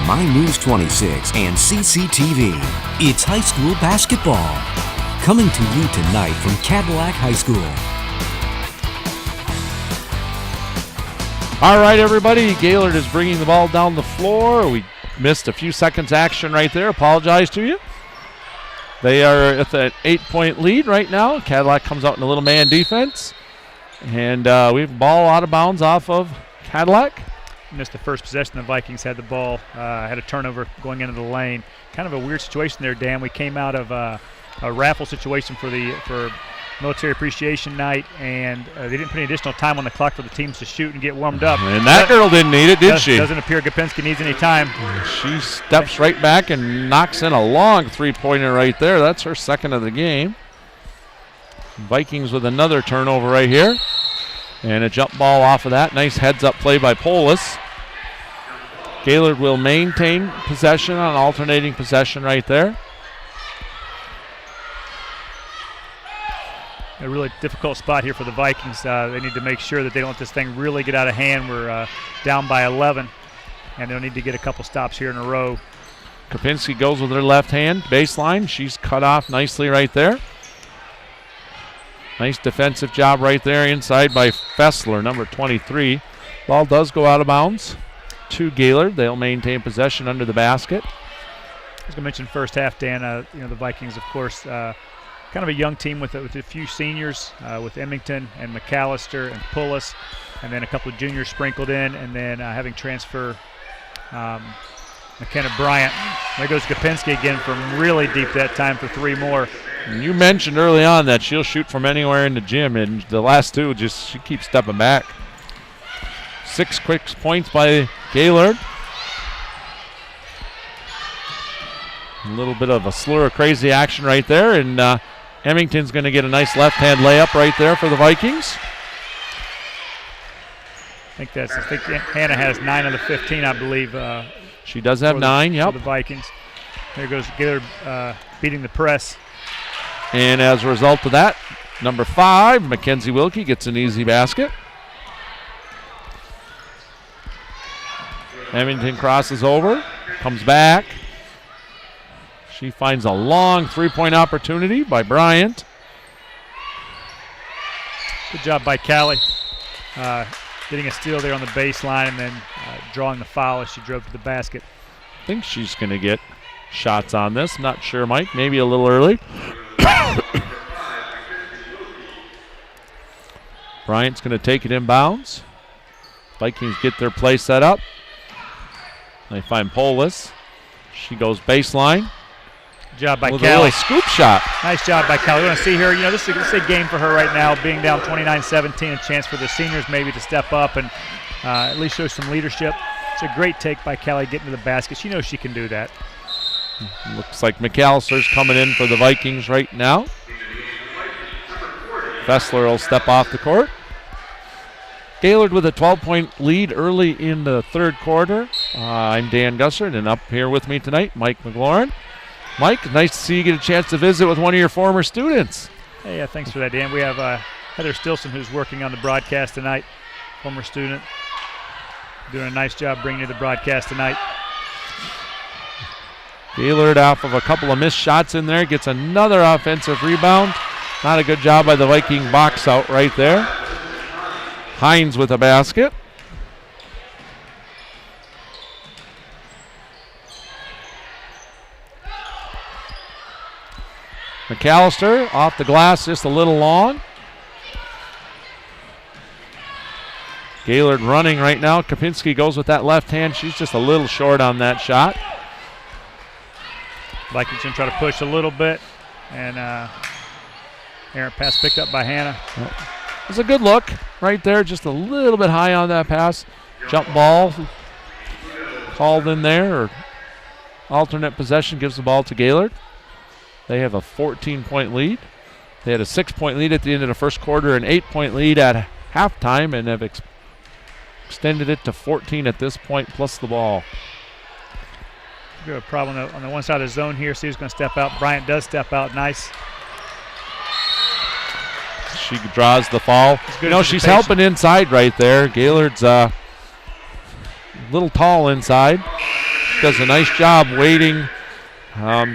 My News 26 and CCTV. It's high school basketball. Coming to you tonight from Cadillac High School. All right, everybody. Gaylord is bringing the ball down the floor. We missed a few seconds action right there. Apologize to you. They are at an 8-point lead right now. Cadillac comes out in a little man defense. And we have ball out of bounds off of Cadillac. Missed the first possession. The Vikings had the ball, had a turnover going into the lane. Kind of a weird situation there, Dan. We came out of a raffle situation for Military Appreciation Night, and they didn't put any additional time on the clock for the teams to shoot and get warmed up. And that girl didn't need it, did she? Doesn't appear Gopinski needs any time. She steps right back and knocks in a long three-pointer right there. That's her second of the game. Vikings with another turnover right here. And a jump ball off of that. Nice heads-up play by Polis. Gaylord will maintain possession on alternating possession right there. A really difficult spot here for the Vikings. They need to make sure that they don't let this thing really get out of hand. We're down by 11, and they'll need to get a couple stops here in a row. Kopinski goes with her left hand, baseline. She's cut off nicely right there. Nice defensive job right there inside by Fessler, number 23. Ball does go out of bounds to Gaylord. They'll maintain possession under the basket. I was going to mention first half, Dan. The Vikings, of course, kind of a young team with a few seniors, with Emmington and McAllister and Pullis, and then a couple of juniors sprinkled in, and then having transfer McKenna Bryant. There goes Kopinski again from really deep that time for three more. You mentioned early on that she'll shoot from anywhere in the gym, and the last two, she keeps stepping back. 6 quick points by Gaylord. A little bit of a slur of crazy action right there, and Emmington's going to get a nice left-hand layup right there for the Vikings. I think Hannah has 9 of the 15, I believe. She does have 9, yep. For the Vikings. There goes Gaylord beating the press. And as a result of that, number 5, Mackenzie Wilkie, gets an easy basket. Emmington crosses over, comes back. She finds a long three-point opportunity by Bryant. Good job by Callie. Getting a steal there on the baseline and then drawing the foul as she drove to the basket. I think she's going to get shots on this. I'm not sure, Mike. Maybe a little early. Bryant's going to take it inbounds. Vikings get their play set up. They find Polis. She goes baseline. Good job by with Callie. A little scoop shot. Nice job by Callie. We want to see her. This is a game for her right now, being down 29-17, a chance for the seniors maybe to step up and at least show some leadership. It's a great take by Callie getting to the basket. She knows she can do that. Looks like McAllister's coming in for the Vikings right now. Fessler will step off the court. Gaylord with a 12-point lead early in the third quarter. I'm Dan Gussard, and up here with me tonight, Mike McLaurin. Mike, nice to see you get a chance to visit with one of your former students. Hey, thanks for that, Dan. We have Heather Stilson, who's working on the broadcast tonight, former student. Doing a nice job bringing you the broadcast tonight. Gaylord off of a couple of missed shots in there, gets another offensive rebound. Not a good job by the Viking box out right there. Hines with a basket. McAllister off the glass just a little long. Gaylord running right now. Kopinski goes with that left hand. She's just a little short on that shot. Vikings going to try to push a little bit. And errant pass picked up by Hannah. It was a good look right there. Just a little bit high on that pass. Jump ball called in there. Or alternate possession gives the ball to Gaylord. They have a 14-point lead. They had a 6-point lead at the end of the first quarter, an 8-point lead at halftime, and have extended it to 14 at this point, plus the ball. We have a problem on the one side of the zone here. See who's going to step out. Bryant does step out. Nice. She draws the foul. She's helping inside right there. Gaylord's a little tall inside. does a nice job waiting,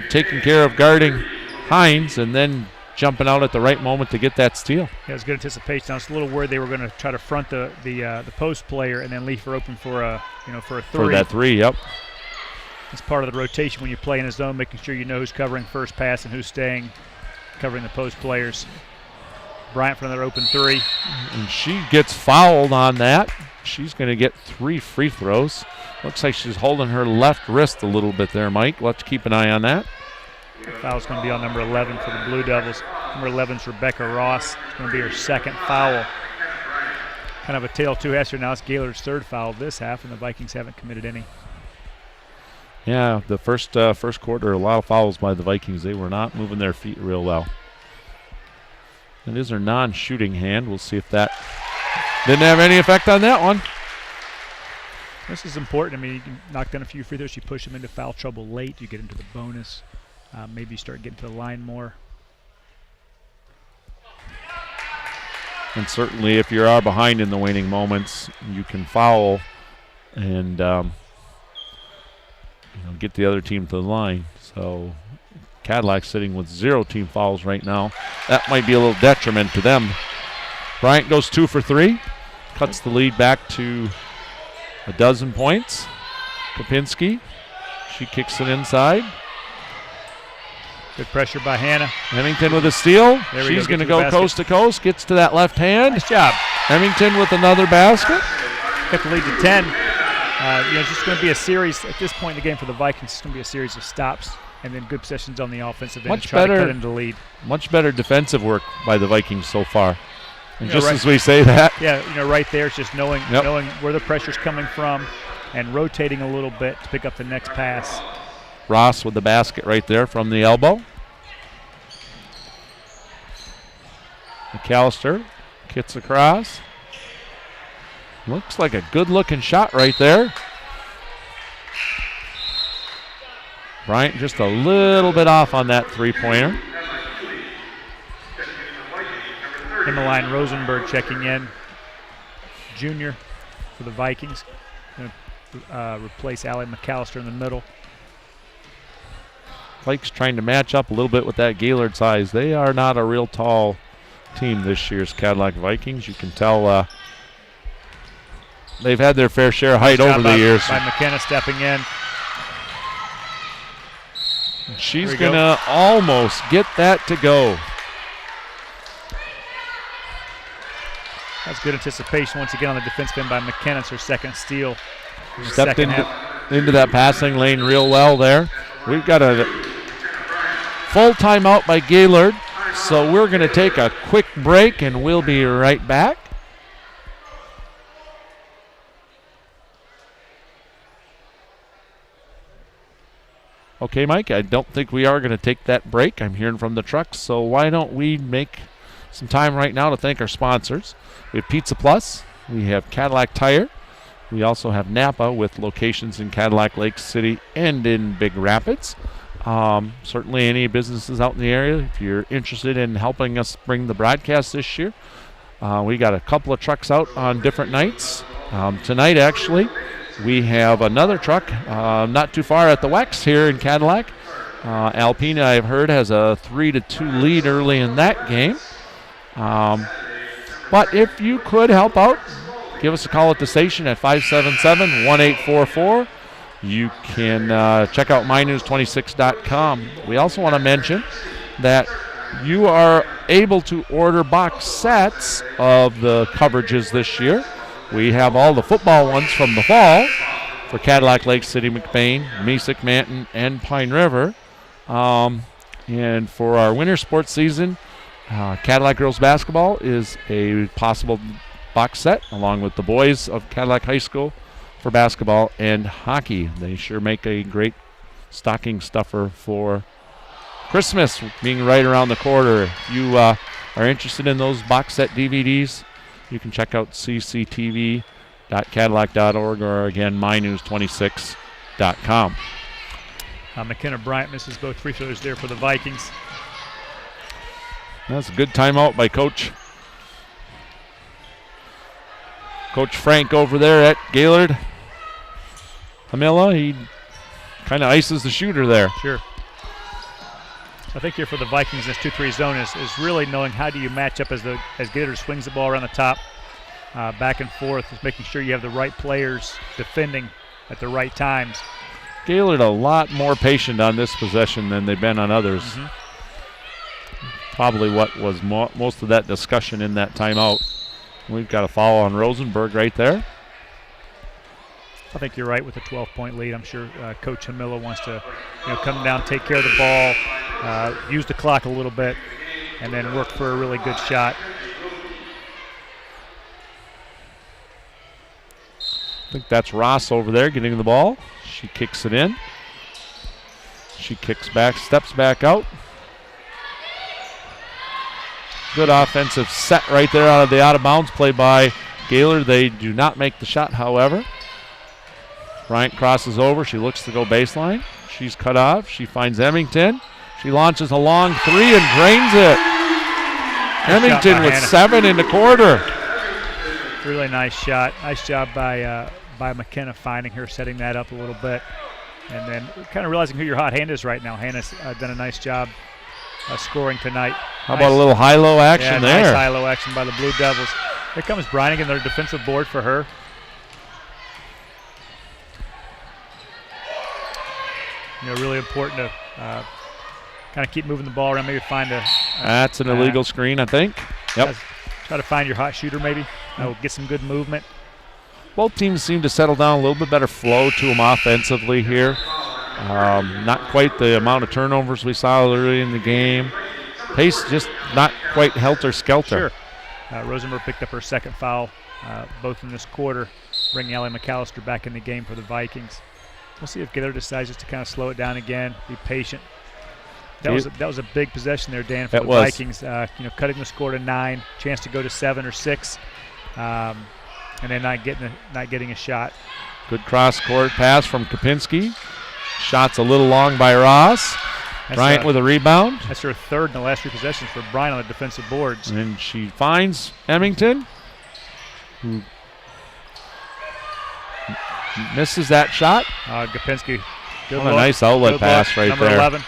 taking care of guarding Hines, and then jumping out at the right moment to get that steal. Yeah, it was good anticipation. I was a little worried they were going to try to front the post player and then leave her open for a three. For that three, yep. It's part of the rotation when you play in a zone, making sure you know who's covering first pass and who's staying, covering the post players. Bryant for another open three. And she gets fouled on that. She's going to get 3 free throws. Looks like she's holding her left wrist a little bit there, Mike. Let's keep an eye on that. The foul's going to be on number 11 for the Blue Devils. Number 11 is Rebecca Ross. It's going to be her second foul. Kind of a tale of two halves here. Now it's Gaylord's third foul of this half, and the Vikings haven't committed any. Yeah, the first quarter, a lot of fouls by the Vikings. They were not moving their feet real well. It is her non-shooting hand. We'll see if that didn't have any effect on that one. This is important. I mean, you can knock down a few free throws. You push them into foul trouble late. You get into the bonus. Maybe you start getting to the line more. And certainly if you are behind in the waning moments, you can foul and get the other team to the line. So Cadillac sitting with 0 team fouls right now. That might be a little detriment to them. Bryant goes 2 for 3. Cuts the lead back to 12 points. Kopinski, she kicks it inside. Good pressure by Hannah. Remington with a steal. She's going to go coast to coast. Gets to that left hand. Nice job. Remington with another basket. Got the lead to 10. It's just going to be a series at this point in the game for the Vikings. It's going to be a series of stops and then good possessions on the offensive end. Try to cut into the lead. Much better defensive work by the Vikings so far. And as we say that. Yeah, right there, it's just knowing where the pressure's coming from and rotating a little bit to pick up the next pass. Ross with the basket right there from the elbow. McAllister kicks across. Looks like a good-looking shot right there. Bryant just a little bit off on that three-pointer. In the line, Rosenberg checking in. Junior for the Vikings. Going to replace Allie McAllister in the middle. Blake's trying to match up a little bit with that Gaylord size. They are not a real tall team this year's Cadillac Vikings. You can tell they've had their fair share of height over the years. By McKenna stepping in. She's going to almost get that to go. That's good anticipation once again on the defensive end by McKenna. It's her second steal. Stepped into that passing lane real well there. We've got a full timeout by Gaylord, so we're going to take a quick break and we'll be right back. Okay, Mike, I don't think we are going to take that break. I'm hearing from the trucks, so why don't we make some time right now to thank our sponsors. We have Pizza Plus, we have Cadillac Tire, we also have Napa with locations in Cadillac, Lake City, and in Big Rapids. Certainly any businesses out in the area, if you're interested in helping us bring the broadcast this year, we got a couple of trucks out on different nights. Tonight, actually, we have another truck not too far at the Wex here in Cadillac. Alpina, I've heard, has a 3-2 lead early in that game. But if you could help out, give us a call at the station at 577-1844. You can check out mynews26.com. We also want to mention that you are able to order box sets of the coverages this year. We have all the football ones from the fall for Cadillac, Lake City, McBain, Mesick, Manton, and Pine River. And for our winter sports season, Cadillac girls basketball is a possible box set, along with the boys of Cadillac High School for basketball and hockey. They sure make a great stocking stuffer for Christmas being right around the corner. If you are interested in those box set DVDs, you can check out cctv.cadillac.org or, again, mynews26.com. McKenna Bryant misses both free throws there for the Vikings. That's a good timeout by Coach Frank over there at Gaylord. Hamilla, he kind of ices the shooter there. Sure. I think here for the Vikings, this 2-3 zone is really knowing how do you match up as Gaylord swings the ball around the top, back and forth, is making sure you have the right players defending at the right times. Gaylord a lot more patient on this possession than they've been on others. Probably what was most of that discussion in that timeout. We've got a foul on Rosenberg right there. I think you're right with a 12-point lead. I'm sure Coach Hamilla wants to come down, take care of the ball, use the clock a little bit, and then work for a really good shot. I think that's Ross over there getting the ball. She kicks it in. She kicks back, steps back out. Good offensive set right there out of the out-of-bounds play by Gaylord. They do not make the shot, however. Bryant crosses over. She looks to go baseline. She's cut off. She finds Emmington. She launches a long three and drains it. Emmington with 7 in the quarter. Really nice shot. Nice job by McKenna finding her, setting that up a little bit. And then kind of realizing who your hot hand is right now. Hannah's done a nice job scoring tonight. How about a little high-low action there? Nice high-low action by the Blue Devils. Here comes Bryant again, their defensive board for her. Really important to kind of keep moving the ball around, maybe find a that's an illegal screen, I think. Yep. Try to find your hot shooter, maybe. Get some good movement. Both teams seem to settle down a little bit better flow to them offensively here. Not quite the amount of turnovers we saw early in the game. Pace just not quite helter-skelter. Sure. Rosenberg picked up her second foul, both in this quarter, bringing Allie McAllister back in the game for the Vikings. We'll see if Gaylord decides just to kind of slow it down again, be patient. That was a big possession there, Dan, for the Vikings. Cutting the score to 9, chance to go to 7 or 6, and then not getting a shot. Good cross-court pass from Kopinski. Shot's a little long by Ross. Bryant with a rebound. That's her third in the last 3 possessions for Bryant on the defensive boards. And she finds Emmington, who misses that shot. Kopinski. What a nice outlet pass right Number there. 11.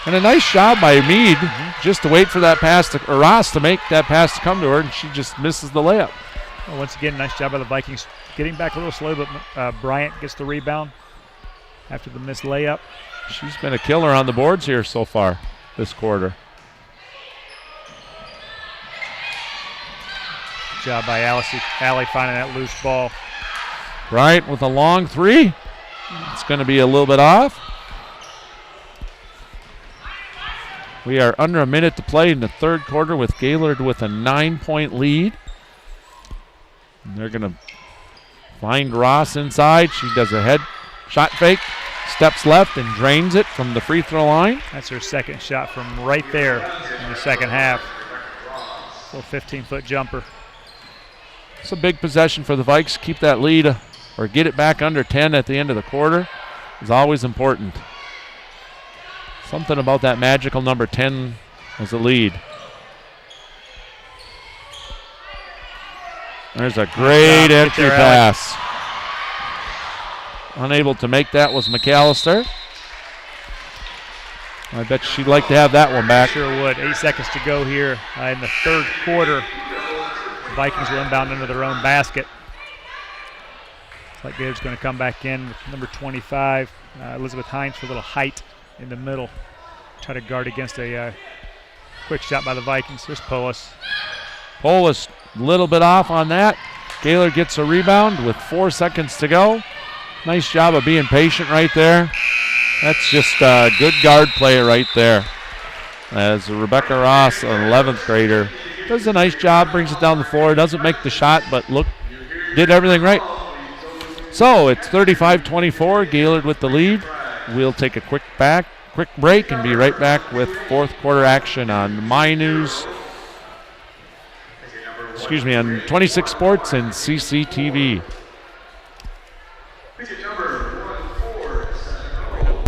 And a nice job by Meade just to wait for that pass or Ross to make that pass to come to her, and she just misses the layup. Well, once again, nice job by the Vikings. Getting back a little slow, but Bryant gets the rebound after the missed layup. She's been a killer on the boards here so far this quarter. Good job by Allie finding that loose ball. Bryant with a long 3. It's going to be a little bit off. We are under a minute to play in the third quarter with Gaylord with a 9-point lead. And they're going to find Ross inside. She does a head shot fake, steps left, and drains it from the free throw line. That's her second shot from right there in the second half. Little 15-foot jumper. It's a big possession for the Vikes. Keep that lead or get it back under 10 at the end of the quarter is always important. Something about that magical number 10 as a lead. There's a great entry pass. Unable to make that was McAllister. I bet she'd like to have that one back. Sure would. 8 seconds to go here in the third quarter. The Vikings will inbound under their own basket. Looks like Gabe's going to come back in with number 25, Elizabeth Hines, for a little height in the middle. Try to guard against a quick shot by the Vikings. Here's Polis. Polis a little bit off on that. Gaylord gets a rebound with 4 seconds to go. Nice job of being patient right there. That's just a good guard play right there. As Rebecca Ross, an 11th grader, does a nice job, brings it down the floor, doesn't make the shot, but did everything right. So it's 35-24, Gaylord with the lead. We'll take a quick break and be right back with fourth quarter action on on 26 Sports and CCTV.